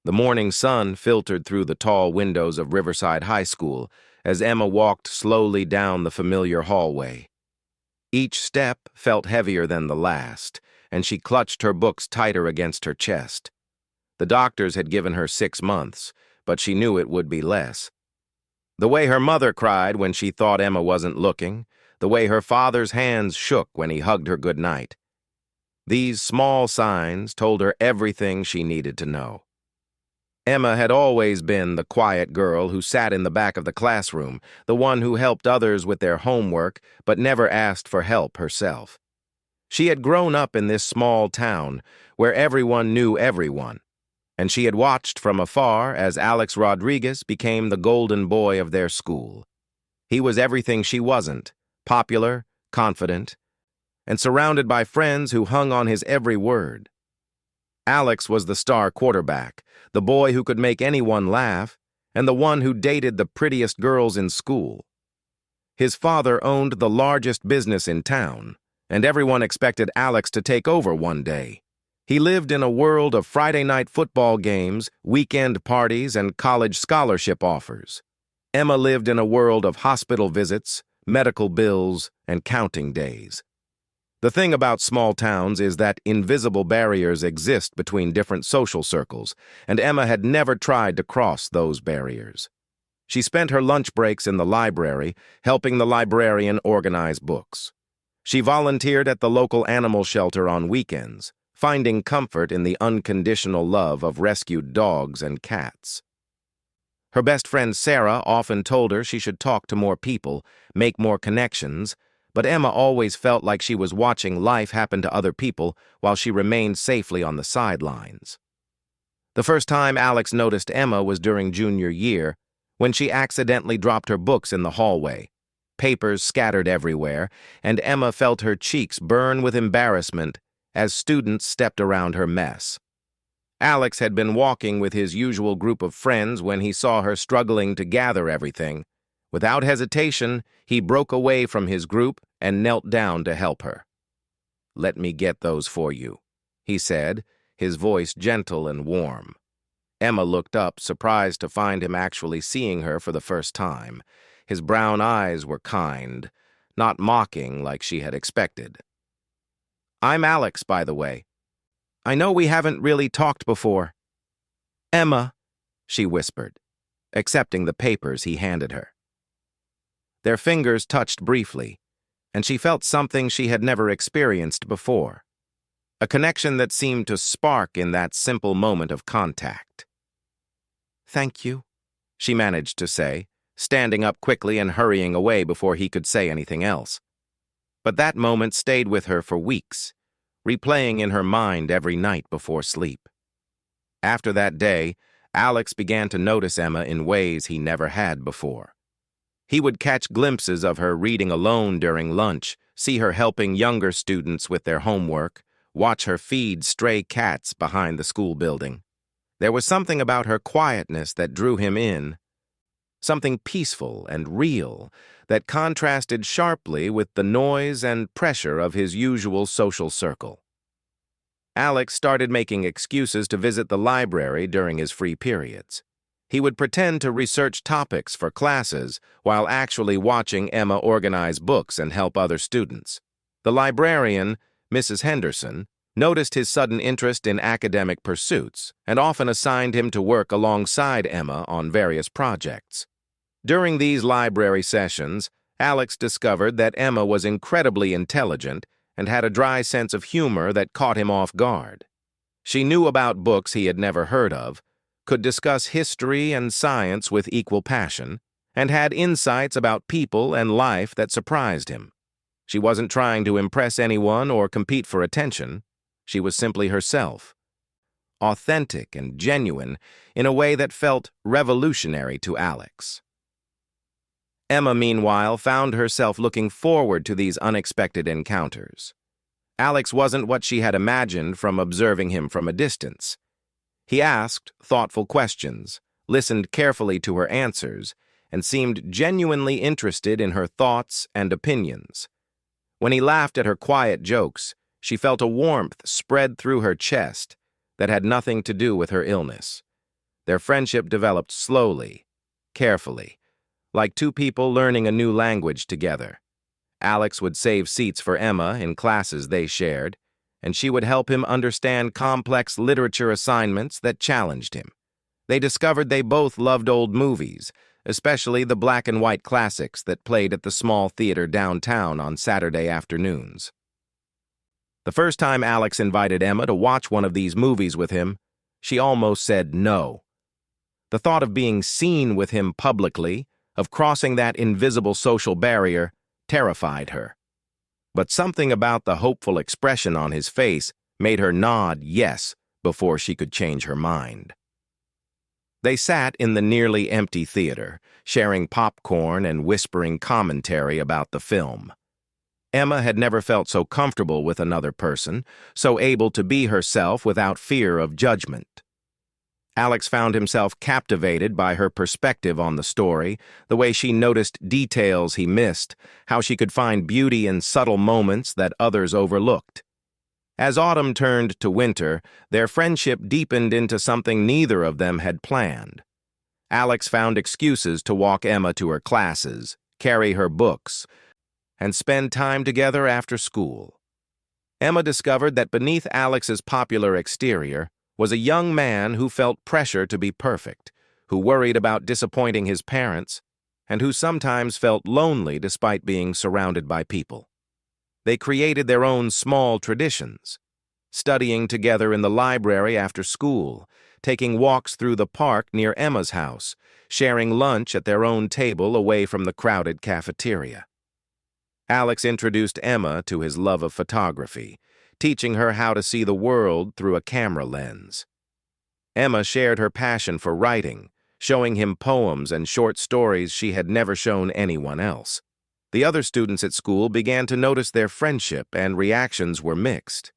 The morning sun filtered through the tall windows of Riverside High School as Emma walked slowly down the familiar hallway. Each step felt heavier than the last, and she clutched her books tighter against her chest. The doctors had given her 6 months, but she knew it would be less. The way her mother cried when she thought Emma wasn't looking, the way her father's hands shook when he hugged her goodnight. These small signs told her everything she needed to know. Emma had always been the quiet girl who sat in the back of the classroom, the one who helped others with their homework but never asked for help herself. She had grown up in this small town where everyone knew everyone, and she had watched from afar as Alex Rodriguez became the golden boy of their school. He was everything she wasn't: popular, confident, and surrounded by friends who hung on his every word. Alex was the star quarterback, the boy who could make anyone laugh, and the one who dated the prettiest girls in school. His father owned the largest business in town, and everyone expected Alex to take over one day. He lived in a world of Friday night football games, weekend parties, and college scholarship offers. Emma lived in a world of hospital visits, medical bills, and counting days. The thing about small towns is that invisible barriers exist between different social circles, and Emma had never tried to cross those barriers. She spent her lunch breaks in the library, helping the librarian organize books. She volunteered at the local animal shelter on weekends, finding comfort in the unconditional love of rescued dogs and cats. Her best friend Sarah often told her she should talk to more people, make more connections, but Emma always felt like she was watching life happen to other people while she remained safely on the sidelines. The first time Alex noticed Emma was during junior year, when she accidentally dropped her books in the hallway. Papers scattered everywhere, and Emma felt her cheeks burn with embarrassment as students stepped around her mess. Alex had been walking with his usual group of friends when he saw her struggling to gather everything. Without hesitation, he broke away from his group and knelt down to help her. "Let me get those for you," he said, his voice gentle and warm. Emma looked up, surprised to find him actually seeing her for the first time. His brown eyes were kind, not mocking like she had expected. "I'm Alex, by the way. I know we haven't really talked before." "Emma," she whispered, accepting the papers he handed her. Their fingers touched briefly, and she felt something she had never experienced before. A connection that seemed to spark in that simple moment of contact. "Thank you," she managed to say, standing up quickly and hurrying away before he could say anything else. But that moment stayed with her for weeks, replaying in her mind every night before sleep. After that day, Alex began to notice Emma in ways he never had before. He would catch glimpses of her reading alone during lunch, see her helping younger students with their homework, watch her feed stray cats behind the school building. There was something about her quietness that drew him in, something peaceful and real that contrasted sharply with the noise and pressure of his usual social circle. Alex started making excuses to visit the library during his free periods. He would pretend to research topics for classes while actually watching Emma organize books and help other students. The librarian, Mrs. Henderson, noticed his sudden interest in academic pursuits and often assigned him to work alongside Emma on various projects. During these library sessions, Alex discovered that Emma was incredibly intelligent and had a dry sense of humor that caught him off guard. She knew about books he had never heard of, could discuss history and science with equal passion, and had insights about people and life that surprised him. She wasn't trying to impress anyone or compete for attention. She was simply herself, authentic and genuine in a way that felt revolutionary to Alex. Emma, meanwhile, found herself looking forward to these unexpected encounters. Alex wasn't what she had imagined from observing him from a distance. He asked thoughtful questions, listened carefully to her answers, and seemed genuinely interested in her thoughts and opinions. When he laughed at her quiet jokes, she felt a warmth spread through her chest that had nothing to do with her illness. Their friendship developed slowly, carefully, like two people learning a new language together. Alex would save seats for Emma in classes they shared, and she would help him understand complex literature assignments that challenged him. They discovered they both loved old movies, especially the black and white classics that played at the small theater downtown on Saturday afternoons. The first time Alex invited Emma to watch one of these movies with him, she almost said no. The thought of being seen with him publicly, of crossing that invisible social barrier, terrified her. But something about the hopeful expression on his face made her nod yes before she could change her mind. They sat in the nearly empty theater, sharing popcorn and whispering commentary about the film. Emma had never felt so comfortable with another person, so able to be herself without fear of judgment. Alex found himself captivated by her perspective on the story, the way she noticed details he missed, how she could find beauty in subtle moments that others overlooked. As autumn turned to winter, their friendship deepened into something neither of them had planned. Alex found excuses to walk Emma to her classes, carry her books, and spend time together after school. Emma discovered that beneath Alex's popular exterior was a young man who felt pressure to be perfect, who worried about disappointing his parents, and who sometimes felt lonely despite being surrounded by people. They created their own small traditions, studying together in the library after school, taking walks through the park near Emma's house, sharing lunch at their own table away from the crowded cafeteria. Alex introduced Emma to his love of photography, teaching her how to see the world through a camera lens. Emma shared her passion for writing, showing him poems and short stories she had never shown anyone else. The other students at school began to notice their friendship, and reactions were mixed.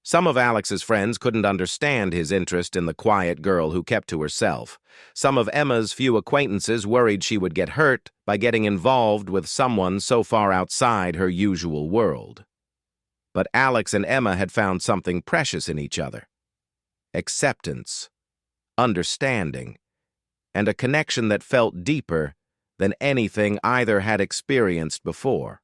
Some of Alex's friends couldn't understand his interest in the quiet girl who kept to herself. Some of Emma's few acquaintances worried she would get hurt by getting involved with someone so far outside her usual world. But Alex and Emma had found something precious in each other: acceptance, understanding, and a connection that felt deeper than anything either had experienced before.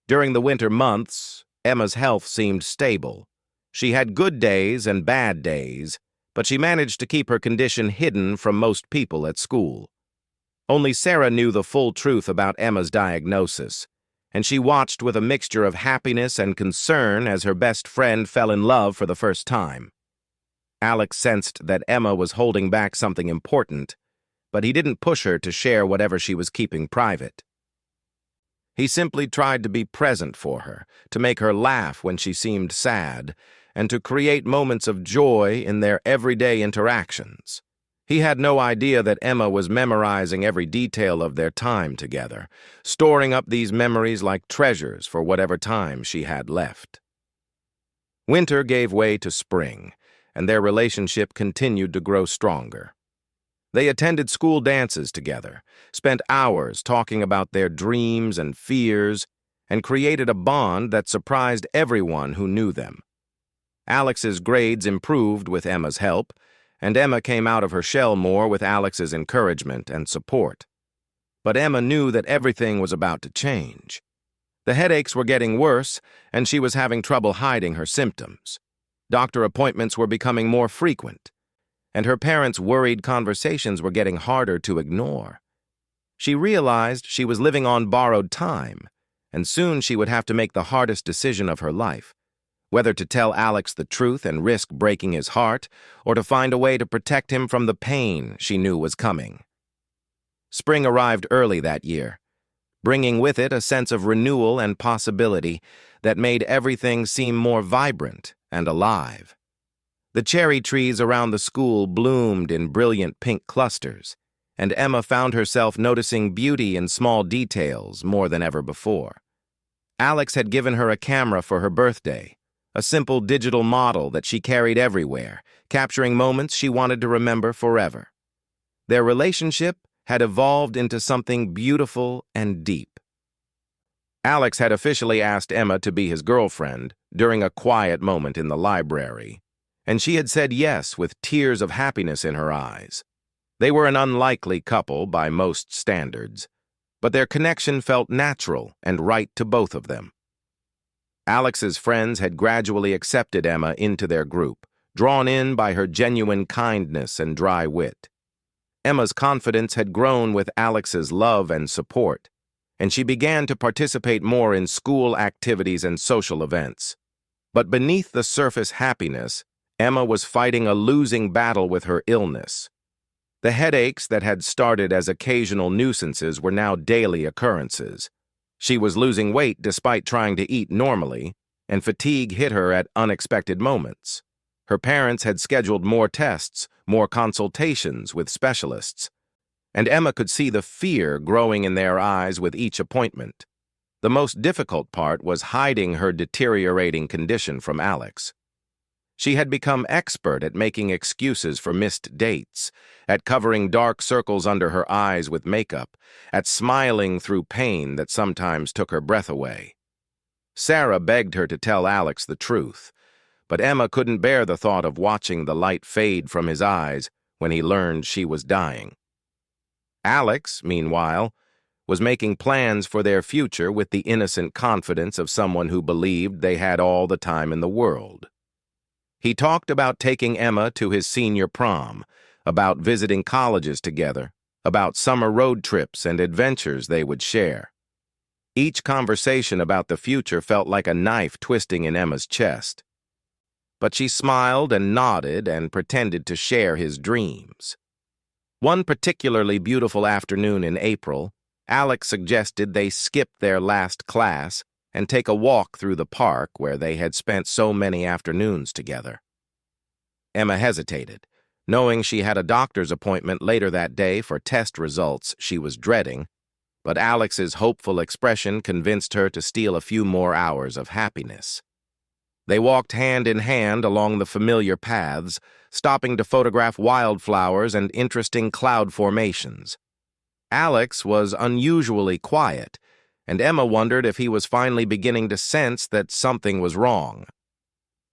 During the winter months, Emma's health seemed stable. She had good days and bad days, but she managed to keep her condition hidden from most people at school. Only Sarah knew the full truth about Emma's diagnosis, and she watched with a mixture of happiness and concern as her best friend fell in love for the first time. Alex sensed that Emma was holding back something important, but he didn't push her to share whatever she was keeping private. He simply tried to be present for her, to make her laugh when she seemed sad, and to create moments of joy in their everyday interactions. He had no idea that Emma was memorizing every detail of their time together, storing up these memories like treasures for whatever time she had left. Winter gave way to spring, and their relationship continued to grow stronger. They attended school dances together, spent hours talking about their dreams and fears, and created a bond that surprised everyone who knew them. Alex's grades improved with Emma's help, and Emma came out of her shell more with Alex's encouragement and support. But Emma knew that everything was about to change. The headaches were getting worse, and she was having trouble hiding her symptoms. Doctor appointments were becoming more frequent, and her parents' worried conversations were getting harder to ignore. She realized she was living on borrowed time, and soon she would have to make the hardest decision of her life: whether to tell Alex the truth and risk breaking his heart, or to find a way to protect him from the pain she knew was coming. Spring arrived early that year, bringing with it a sense of renewal and possibility that made everything seem more vibrant and alive. The cherry trees around the school bloomed in brilliant pink clusters, and Emma found herself noticing beauty in small details more than ever before. Alex had given her a camera for her birthday, a simple digital model that she carried everywhere, capturing moments she wanted to remember forever. Their relationship had evolved into something beautiful and deep. Alex had officially asked Emma to be his girlfriend during a quiet moment in the library, and she had said yes with tears of happiness in her eyes. They were an unlikely couple by most standards, but their connection felt natural and right to both of them. Alex's friends had gradually accepted Emma into their group, drawn in by her genuine kindness and dry wit. Emma's confidence had grown with Alex's love and support, and she began to participate more in school activities and social events. But beneath the surface happiness, Emma was fighting a losing battle with her illness. The headaches that had started as occasional nuisances were now daily occurrences. She was losing weight despite trying to eat normally, and fatigue hit her at unexpected moments. Her parents had scheduled more tests, more consultations with specialists, and Emma could see the fear growing in their eyes with each appointment. The most difficult part was hiding her deteriorating condition from Alex. She had become expert at making excuses for missed dates, at covering dark circles under her eyes with makeup, at smiling through pain that sometimes took her breath away. Sarah begged her to tell Alex the truth, but Emma couldn't bear the thought of watching the light fade from his eyes when he learned she was dying. Alex, meanwhile, was making plans for their future with the innocent confidence of someone who believed they had all the time in the world. He talked about taking Emma to his senior prom, about visiting colleges together, about summer road trips and adventures they would share. Each conversation about the future felt like a knife twisting in Emma's chest. But she smiled and nodded and pretended to share his dreams. One particularly beautiful afternoon in April, Alex suggested they skip their last class and take a walk through the park where they had spent so many afternoons together. Emma hesitated, knowing she had a doctor's appointment later that day for test results she was dreading, but Alex's hopeful expression convinced her to steal a few more hours of happiness. They walked hand in hand along the familiar paths, stopping to photograph wildflowers and interesting cloud formations. Alex was unusually quiet, and Emma wondered if he was finally beginning to sense that something was wrong.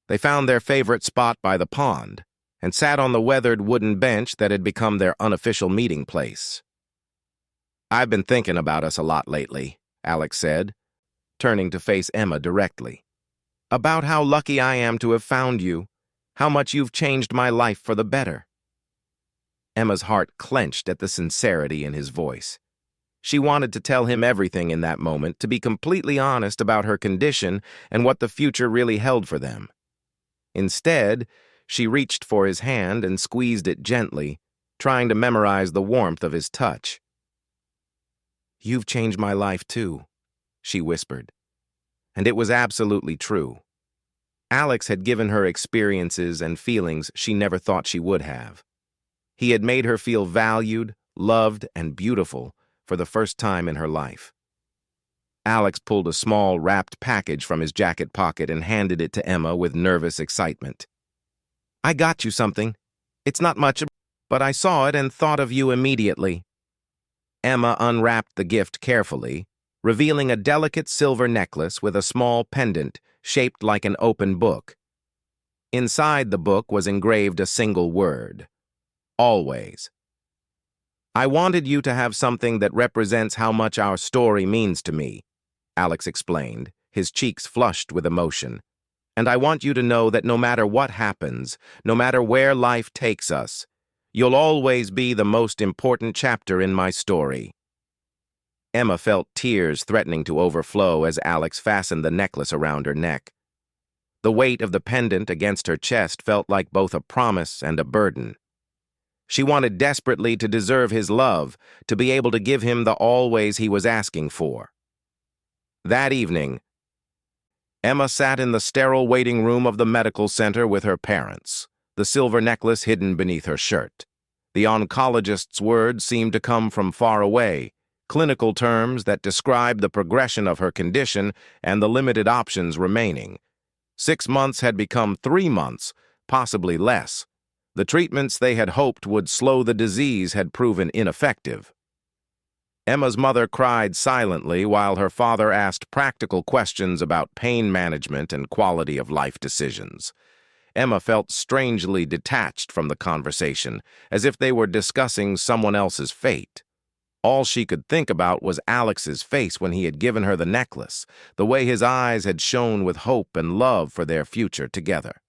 They found their favorite spot by the pond and sat on the weathered wooden bench that had become their unofficial meeting place. "I've been thinking about us a lot lately," Alex said, turning to face Emma directly. "About how lucky I am to have found you, how much you've changed my life for the better." Emma's heart clenched at the sincerity in his voice. She wanted to tell him everything in that moment, to be completely honest about her condition and what the future really held for them. Instead, she reached for his hand and squeezed it gently, trying to memorize the warmth of his touch. "You've changed my life too," she whispered. And it was absolutely true. Alex had given her experiences and feelings she never thought she would have. He had made her feel valued, loved, and beautiful for the first time in her life. Alex pulled a small, wrapped package from his jacket pocket and handed it to Emma with nervous excitement. "I got you something. It's not much, but I saw it and thought of you immediately." Emma unwrapped the gift carefully, revealing a delicate silver necklace with a small pendant shaped like an open book. Inside the book was engraved a single word: always. "I wanted you to have something that represents how much our story means to me," Alex explained, his cheeks flushed with emotion. "And I want you to know that no matter what happens, no matter where life takes us, you'll always be the most important chapter in my story." Emma felt tears threatening to overflow as Alex fastened the necklace around her neck. The weight of the pendant against her chest felt like both a promise and a burden. She wanted desperately to deserve his love, to be able to give him the always he was asking for. That evening, Emma sat in the sterile waiting room of the medical center with her parents, the silver necklace hidden beneath her shirt. The oncologist's words seemed to come from far away, clinical terms that described the progression of her condition and the limited options remaining. 6 months had become 3 months, possibly less. The treatments they had hoped would slow the disease had proven ineffective. Emma's mother cried silently while her father asked practical questions about pain management and quality of life decisions. Emma felt strangely detached from the conversation, as if they were discussing someone else's fate. All she could think about was Alex's face when he had given her the necklace, the way his eyes had shone with hope and love for their future together.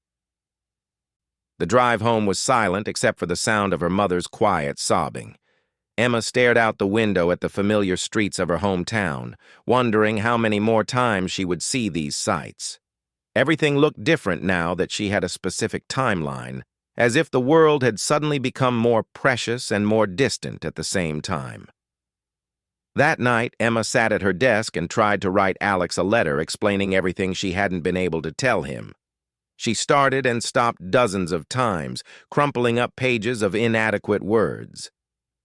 The drive home was silent except for the sound of her mother's quiet sobbing. Emma stared out the window at the familiar streets of her hometown, wondering how many more times she would see these sights. Everything looked different now that she had a specific timeline, as if the world had suddenly become more precious and more distant at the same time. That night, Emma sat at her desk and tried to write Alex a letter explaining everything she hadn't been able to tell him. She started and stopped dozens of times, crumpling up pages of inadequate words.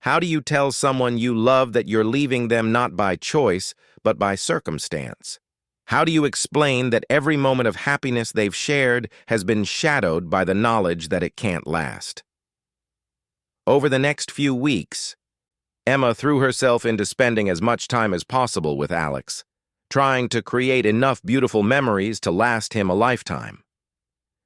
How do you tell someone you love that you're leaving them not by choice, but by circumstance? How do you explain that every moment of happiness they've shared has been shadowed by the knowledge that it can't last? Over the next few weeks, Emma threw herself into spending as much time as possible with Alex, trying to create enough beautiful memories to last him a lifetime.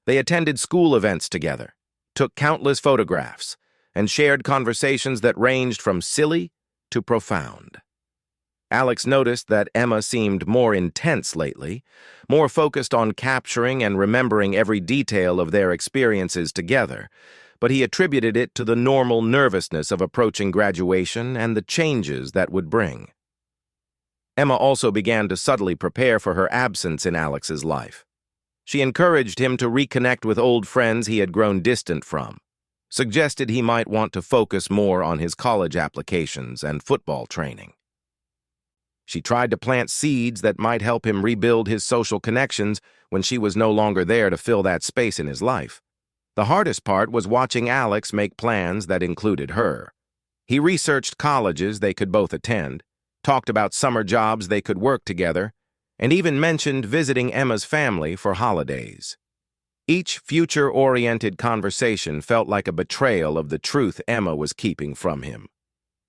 They attended school events together, took countless photographs, and shared conversations that ranged from silly to profound. Alex noticed that Emma seemed more intense lately, more focused on capturing and remembering every detail of their experiences together, but he attributed it to the normal nervousness of approaching graduation and the changes that would bring. Emma also began to subtly prepare for her absence in Alex's life. She encouraged him to reconnect with old friends he had grown distant from, suggested he might want to focus more on his college applications and football training. She tried to plant seeds that might help him rebuild his social connections when she was no longer there to fill that space in his life. The hardest part was watching Alex make plans that included her. He researched colleges they could both attend, talked about summer jobs they could work together, and even mentioned visiting Emma's family for holidays. Each future-oriented conversation felt like a betrayal of the truth Emma was keeping from him.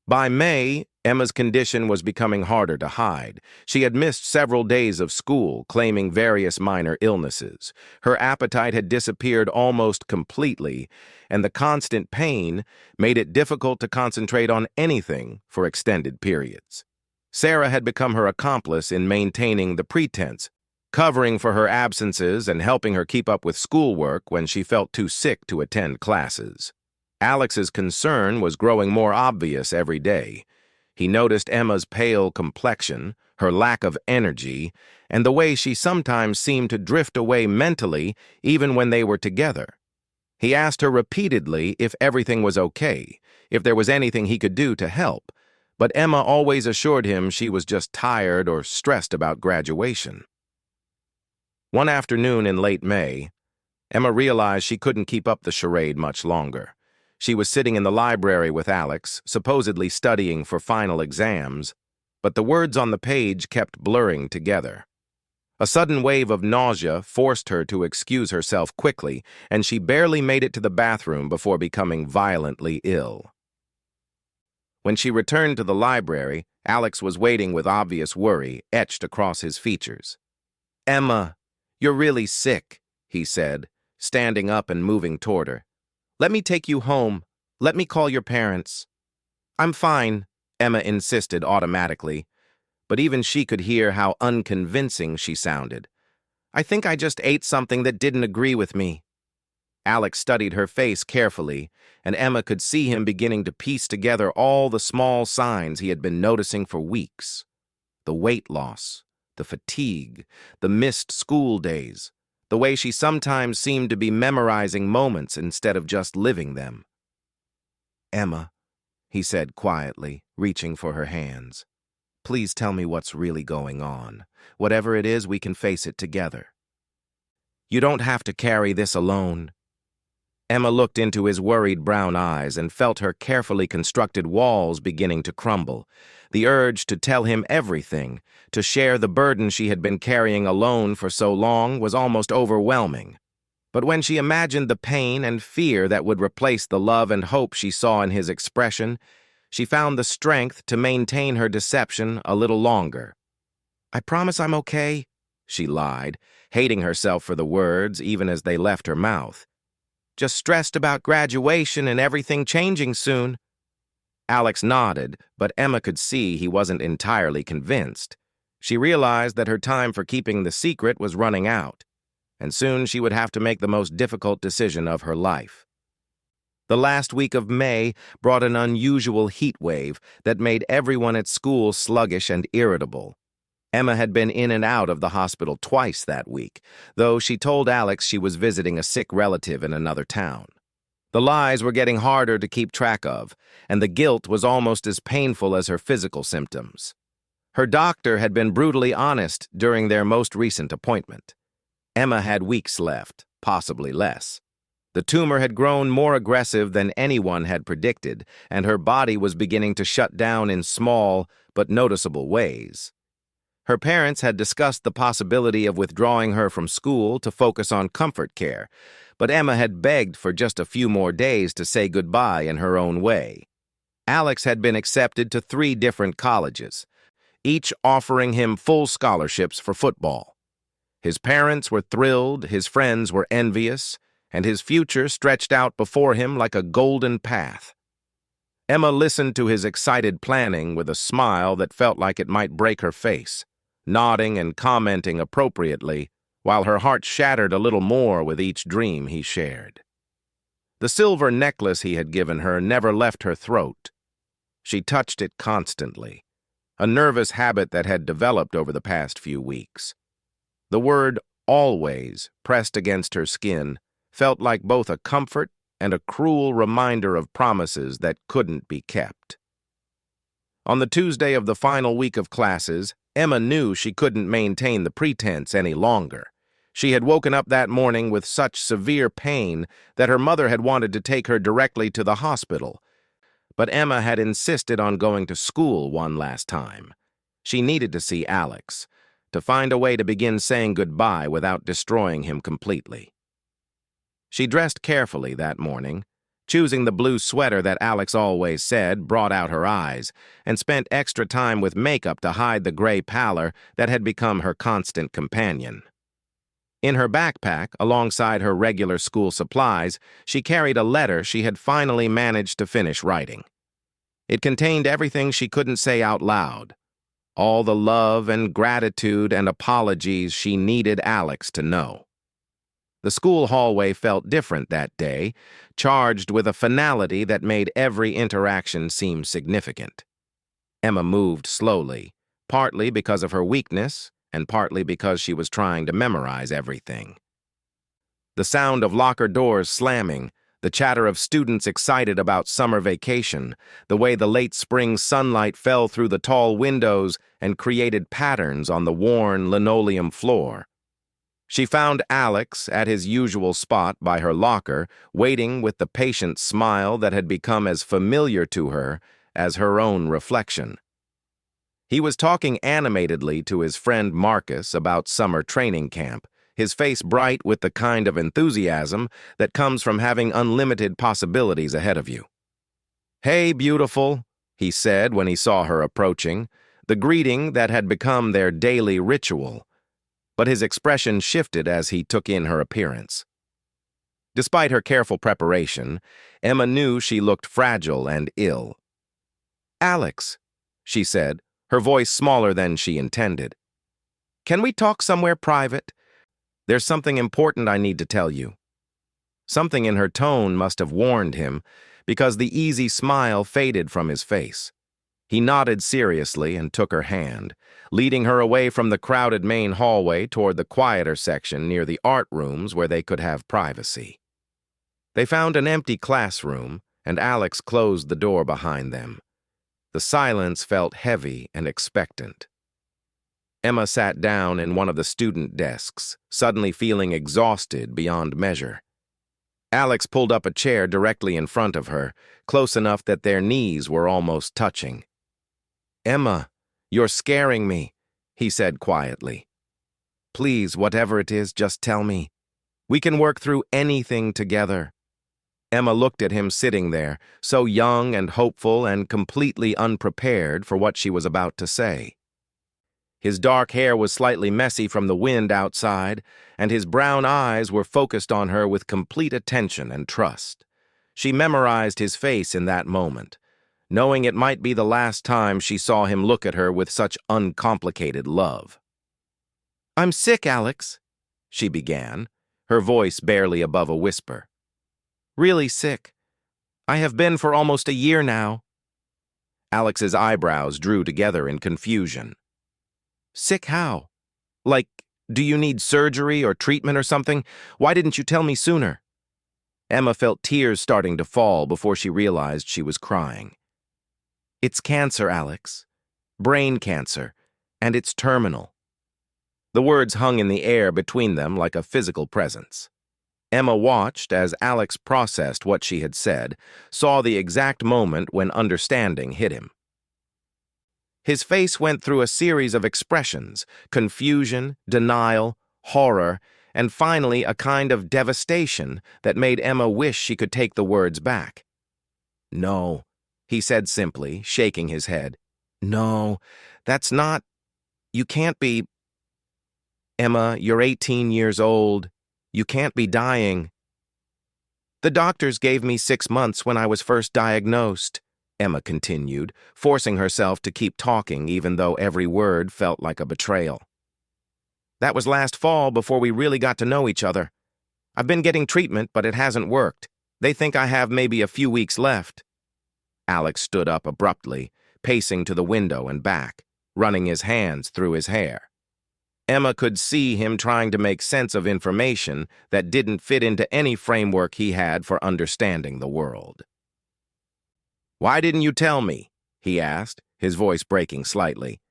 By May, Emma's condition was becoming harder to hide. She had missed several days of school, claiming various minor illnesses. Her appetite had disappeared almost completely, and the constant pain made it difficult to concentrate on anything for extended periods. Sarah had become her accomplice in maintaining the pretense, covering for her absences and helping her keep up with schoolwork when she felt too sick to attend classes. Alex's concern was growing more obvious every day. He noticed Emma's pale complexion, her lack of energy, and the way she sometimes seemed to drift away mentally even when they were together. He asked her repeatedly if everything was okay, if there was anything he could do to help, but Emma always assured him she was just tired or stressed about graduation. One afternoon in late May, Emma realized she couldn't keep up the charade much longer. She was sitting in the library with Alex, supposedly studying for final exams, but the words on the page kept blurring together. A sudden wave of nausea forced her to excuse herself quickly, and she barely made it to the bathroom before becoming violently ill. When she returned to the library, Alex was waiting with obvious worry etched across his features. "Emma, you're really sick," he said, standing up and moving toward her. "Let me take you home. Let me call your parents." "I'm fine," Emma insisted automatically, but even she could hear how unconvincing she sounded. "I think I just ate something that didn't agree with me." Alex studied her face carefully, and Emma could see him beginning to piece together all the small signs he had been noticing for weeks. The weight loss, the fatigue, the missed school days, the way she sometimes seemed to be memorizing moments instead of just living them. "Emma," he said quietly, reaching for her hands, "please tell me what's really going on. Whatever it is, we can face it together. You don't have to carry this alone." Emma looked into his worried brown eyes and felt her carefully constructed walls beginning to crumble. The urge to tell him everything, to share the burden she had been carrying alone for so long, was almost overwhelming. But when she imagined the pain and fear that would replace the love and hope she saw in his expression, she found the strength to maintain her deception a little longer. "I promise I'm okay," she lied, hating herself for the words even as they left her mouth. "Just stressed about graduation and everything changing soon." Alex nodded, but Emma could see he wasn't entirely convinced. She realized that her time for keeping the secret was running out, and soon she would have to make the most difficult decision of her life. The last week of May brought an unusual heat wave that made everyone at school sluggish and irritable. Emma had been in and out of the hospital twice that week, though she told Alex she was visiting a sick relative in another town. The lies were getting harder to keep track of, and the guilt was almost as painful as her physical symptoms. Her doctor had been brutally honest during their most recent appointment. Emma had weeks left, possibly less. The tumor had grown more aggressive than anyone had predicted, and her body was beginning to shut down in small but noticeable ways. Her parents had discussed the possibility of withdrawing her from school to focus on comfort care, but Emma had begged for just a few more days to say goodbye in her own way. Alex had been accepted to 3 different colleges, each offering him full scholarships for football. His parents were thrilled, his friends were envious, and his future stretched out before him like a golden path. Emma listened to his excited planning with a smile that felt like it might break her face, nodding and commenting appropriately, while her heart shattered a little more with each dream he shared. The silver necklace he had given her never left her throat. She touched it constantly, a nervous habit that had developed over the past few weeks. The word "always" pressed against her skin felt like both a comfort and a cruel reminder of promises that couldn't be kept. On the Tuesday of the final week of classes, Emma knew she couldn't maintain the pretense any longer. She had woken up that morning with such severe pain that her mother had wanted to take her directly to the hospital. But Emma had insisted on going to school one last time. She needed to see Alex, to find a way to begin saying goodbye without destroying him completely. She dressed carefully that morning, choosing the blue sweater that Alex always said brought out her eyes, and spent extra time with makeup to hide the gray pallor that had become her constant companion. In her backpack, alongside her regular school supplies, she carried a letter she had finally managed to finish writing. It contained everything she couldn't say out loud, all the love and gratitude and apologies she needed Alex to know. The school hallway felt different that day, charged with a finality that made every interaction seem significant. Emma moved slowly, partly because of her weakness and partly because she was trying to memorize everything. The sound of locker doors slamming, the chatter of students excited about summer vacation, the way the late spring sunlight fell through the tall windows and created patterns on the worn linoleum floor. She found Alex at his usual spot by her locker, waiting with the patient smile that had become as familiar to her as her own reflection. He was talking animatedly to his friend Marcus about summer training camp, his face bright with the kind of enthusiasm that comes from having unlimited possibilities ahead of you. "Hey, beautiful," he said when he saw her approaching, the greeting that had become their daily ritual. But his expression shifted as he took in her appearance. Despite her careful preparation, Emma knew she looked fragile and ill. "Alex," she said, her voice smaller than she intended. "Can we talk somewhere private? There's something important I need to tell you." Something in her tone must have warned him, because the easy smile faded from his face. He nodded seriously and took her hand, leading her away from the crowded main hallway toward the quieter section near the art rooms where they could have privacy. They found an empty classroom, and Alex closed the door behind them. The silence felt heavy and expectant. Emma sat down in one of the student desks, suddenly feeling exhausted beyond measure. Alex pulled up a chair directly in front of her, close enough that their knees were almost touching. "Emma, you're scaring me," he said quietly. "Please, whatever it is, just tell me. We can work through anything together." Emma looked at him sitting there, so young and hopeful and completely unprepared for what she was about to say. His dark hair was slightly messy from the wind outside, and his brown eyes were focused on her with complete attention and trust. She memorized his face in that moment, knowing it might be the last time she saw him look at her with such uncomplicated love. "I'm sick, Alex," she began, her voice barely above a whisper. "Really sick. I have been for almost a year now." Alex's eyebrows drew together in confusion. "Sick how? Like, do you need surgery or treatment or something? Why didn't you tell me sooner?" Emma felt tears starting to fall before she realized she was crying. "It's cancer, Alex. Brain cancer, and it's terminal." The words hung in the air between them like a physical presence. Emma watched as Alex processed what she had said, saw the exact moment when understanding hit him. His face went through a series of expressions: confusion, denial, horror, and finally a kind of devastation that made Emma wish she could take the words back. "No," he said simply, shaking his head. "No, that's not... You can't be... Emma, you're 18 years old. You can't be dying." "The doctors gave me 6 months when I was first diagnosed," Emma continued, forcing herself to keep talking even though every word felt like a betrayal. "That was last fall before we really got to know each other. I've been getting treatment, but it hasn't worked. They think I have maybe a few weeks left." Alex stood up abruptly, pacing to the window and back, running his hands through his hair. Emma could see him trying to make sense of information that didn't fit into any framework he had for understanding the world. "Why didn't you tell me?" he asked, his voice breaking slightly.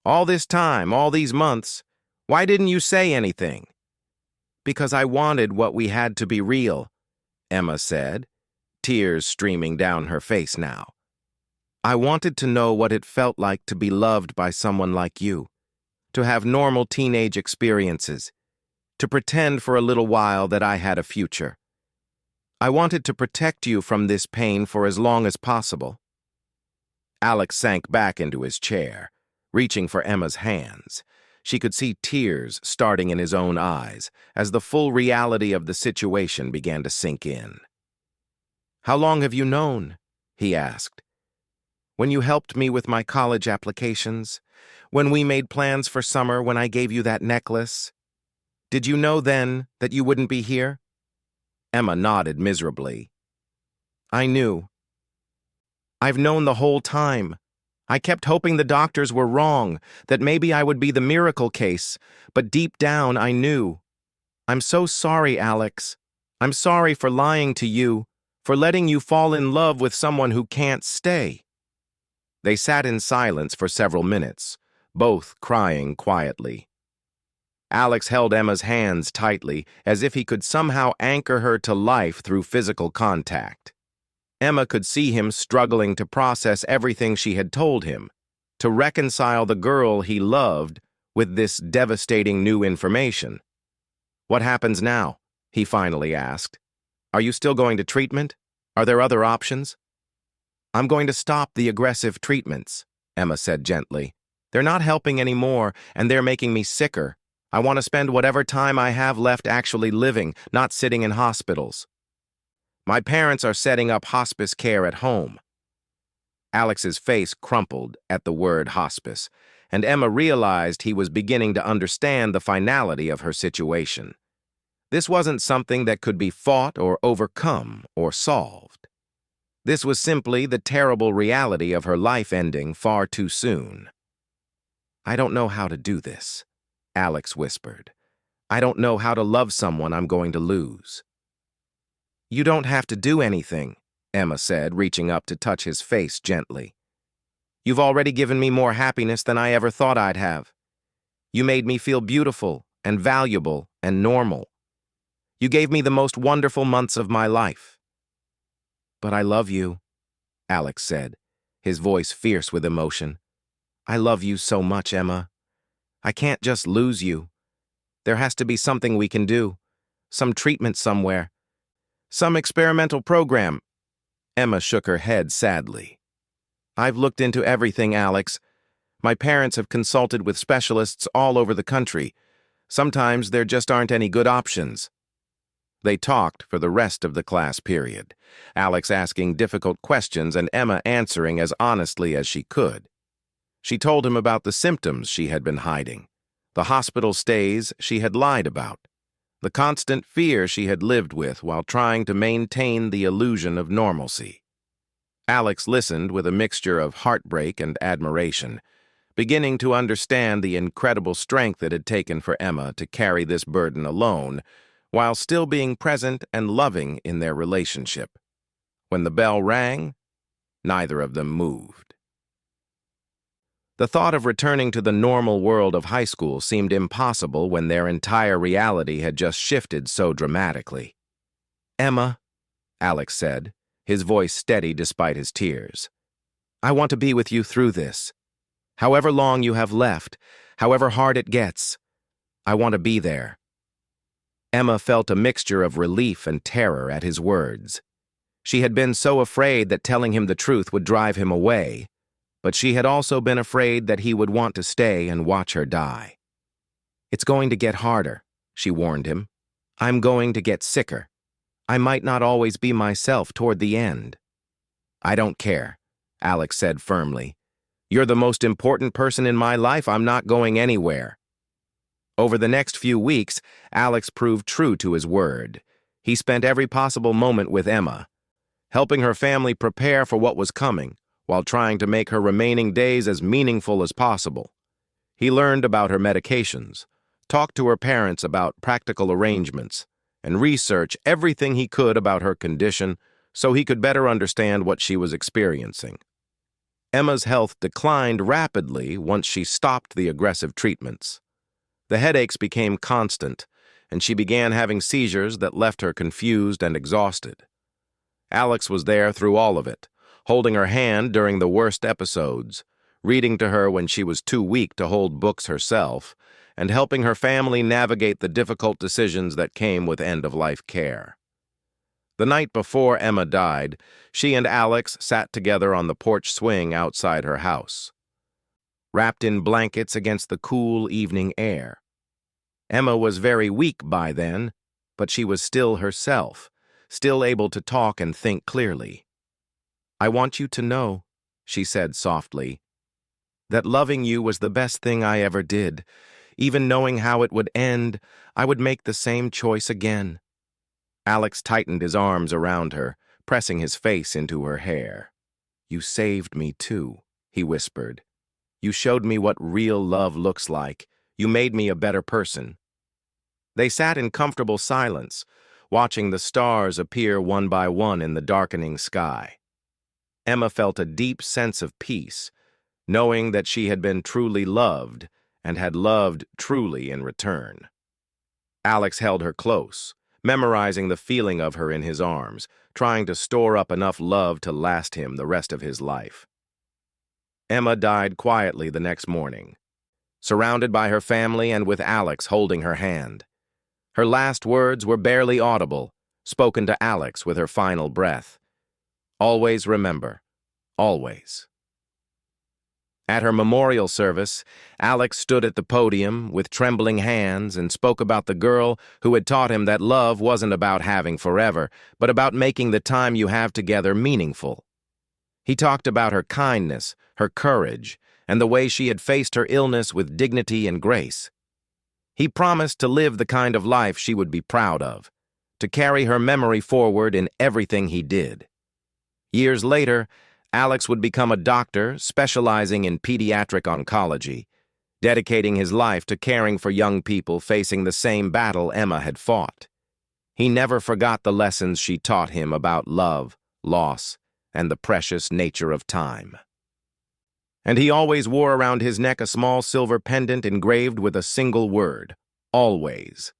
"All this time, all these months, why didn't you say anything?" "Because I wanted what we had to be real," Emma said, tears streaming down her face now. "I wanted to know what it felt like to be loved by someone like you, to have normal teenage experiences, to pretend for a little while that I had a future. I wanted to protect you from this pain for as long as possible." Alex sank back into his chair, reaching for Emma's hands. She could see tears starting in his own eyes as the full reality of the situation began to sink in. "How long have you known?" he asked. "When you helped me with my college applications? When we made plans for summer, when I gave you that necklace? Did you know then that you wouldn't be here?" Emma nodded miserably. "I knew. I've known the whole time. I kept hoping the doctors were wrong, that maybe I would be the miracle case, but deep down I knew. I'm so sorry, Alex. I'm sorry for lying to you, for letting you fall in love with someone who can't stay." They sat in silence for several minutes, both crying quietly. Alex held Emma's hands tightly, as if he could somehow anchor her to life through physical contact. Emma could see him struggling to process everything she had told him, to reconcile the girl he loved with this devastating new information. "What happens now?" he finally asked. "Are you still going to treatment? Are there other options?" "I'm going to stop the aggressive treatments," Emma said gently. "They're not helping anymore, and they're making me sicker. I want to spend whatever time I have left actually living, not sitting in hospitals. My parents are setting up hospice care at home." Alex's face crumpled at the word hospice, and Emma realized he was beginning to understand the finality of her situation. This wasn't something that could be fought or overcome or solved. This was simply the terrible reality of her life ending far too soon. "I don't know how to do this," Alex whispered. "I don't know how to love someone I'm going to lose." "You don't have to do anything," Emma said, reaching up to touch his face gently. "You've already given me more happiness than I ever thought I'd have. You made me feel beautiful and valuable and normal. You gave me the most wonderful months of my life." "But I love you," Alex said, his voice fierce with emotion. "I love you so much, Emma. I can't just lose you. There has to be something we can do, some treatment somewhere, some experimental program." Emma shook her head sadly. "I've looked into everything, Alex, My parents have consulted with specialists all over the country. Sometimes there just aren't any good options." They talked for the rest of the class period, Alex asking difficult questions and Emma answering as honestly as she could. She told him about the symptoms she had been hiding, the hospital stays she had lied about, the constant fear she had lived with while trying to maintain the illusion of normalcy. Alex listened with a mixture of heartbreak and admiration, beginning to understand the incredible strength it had taken for Emma to carry this burden alone, while still being present and loving in their relationship. When the bell rang, neither of them moved. The thought of returning to the normal world of high school seemed impossible when their entire reality had just shifted so dramatically. "Emma," Alex said, his voice steady despite his tears, "I want to be with you through this. However long you have left, however hard it gets, I want to be there." Emma felt a mixture of relief and terror at his words. She had been so afraid that telling him the truth would drive him away, but she had also been afraid that he would want to stay and watch her die. "It's going to get harder," she warned him. "I'm going to get sicker. I might not always be myself toward the end." "I don't care," Alex said firmly. "You're the most important person in my life. I'm not going anywhere." Over the next few weeks, Alex proved true to his word. He spent every possible moment with Emma, helping her family prepare for what was coming, while trying to make her remaining days as meaningful as possible. He learned about her medications, talked to her parents about practical arrangements, and researched everything he could about her condition so he could better understand what she was experiencing. Emma's health declined rapidly once she stopped the aggressive treatments. The headaches became constant, and she began having seizures that left her confused and exhausted. Alex was there through all of it, holding her hand during the worst episodes, reading to her when she was too weak to hold books herself, and helping her family navigate the difficult decisions that came with end-of-life care. The night before Emma died, she and Alex sat together on the porch swing outside her house, wrapped in blankets against the cool evening air. Emma was very weak by then, but she was still herself, still able to talk and think clearly. "I want you to know," she said softly, "that loving you was the best thing I ever did. Even knowing how it would end, I would make the same choice again." Alex tightened his arms around her, pressing his face into her hair. "You saved me too," he whispered. "You showed me what real love looks like. You made me a better person." They sat in comfortable silence, watching the stars appear one by one in the darkening sky. Emma felt a deep sense of peace, knowing that she had been truly loved and had loved truly in return. Alex held her close, memorizing the feeling of her in his arms, trying to store up enough love to last him the rest of his life. Emma died quietly the next morning, surrounded by her family and with Alex holding her hand. Her last words were barely audible, spoken to Alex with her final breath. "Always remember, always." At her memorial service, Alex stood at the podium with trembling hands and spoke about the girl who had taught him that love wasn't about having forever, but about making the time you have together meaningful. He talked about her kindness, her courage, and the way she had faced her illness with dignity and grace. He promised to live the kind of life she would be proud of, to carry her memory forward in everything he did. Years later, Alex would become a doctor specializing in pediatric oncology, dedicating his life to caring for young people facing the same battle Emma had fought. He never forgot the lessons she taught him about love, loss, and the precious nature of time. And he always wore around his neck a small silver pendant engraved with a single word, always.